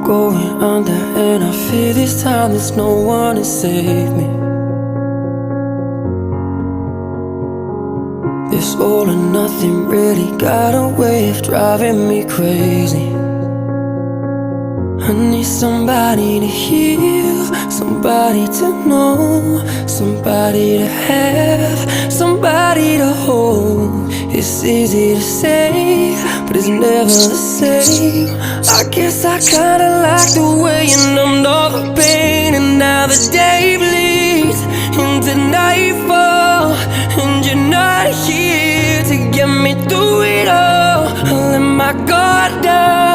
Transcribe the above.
going under, and I fear this time there's no one to save me. This all or nothing really got a way of driving me crazy. I need somebody to heal, somebody to know, somebody to have, somebody to hold. It's easy to say, but it's never the same. I guess I kinda like the way you numbed all the pain, and now the day bleeds into nightfall, and you're not here to get me through it all. I let my guard down,